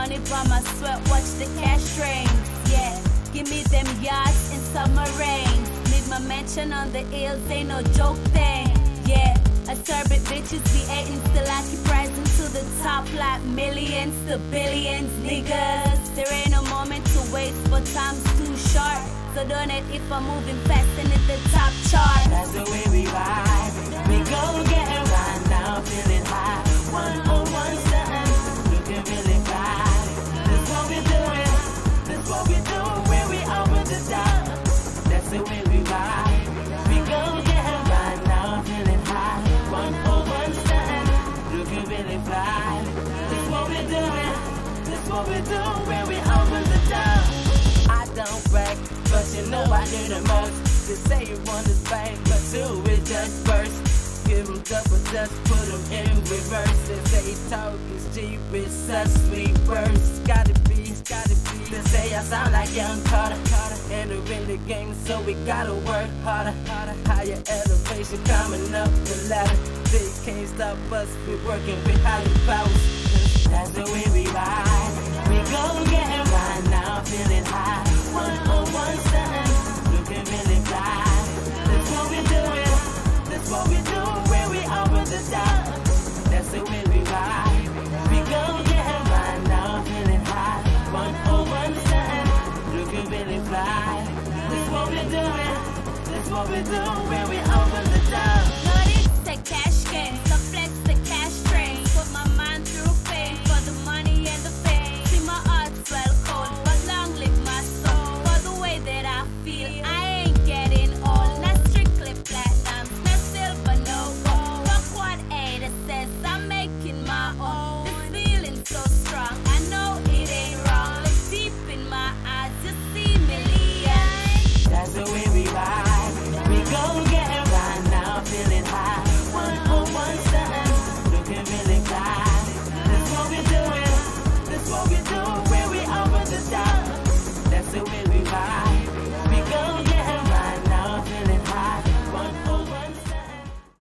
money by my sweat, watch the cash drain. Yeah, give me them yachts and submarines. Leave my mansion on the hills, ain't no joke thing. Yeah, I serve it, bitches be hating, still I keep rising to the top like millions to billions, niggas. There ain't no moment to waste, but time's too short. So donate if I'm moving fast and hit the top chart. That's the way we ride. We go getting right now, feeling high. 101 something, looking really fly. That's what we doing. That's what we do when we over the top. That's the way we ride. We go getting right now, feeling high. 101 something, looking really fly. That's what we doing. That's what we do when we over the top. I don't brag, but you know I do the most. They say you want this bang, but do it just first. Give them double dust, put them in reverse. They say talk is cheap, it's such sweet verse. Gotta be. They say I sound like young Carter. Entering the game, so we gotta work harder. Higher elevation coming up the ladder. They can't stop us, we working with higher powers. That's the way we ride. We go getting right now, feeling high. 101 something, looking really fly. That's what we doing. That's what we do when we over the top. That's the way we ride. We go getting right now, feeling high. 101 something, looking really fly. That's what we doing. That's what we do when we over the top.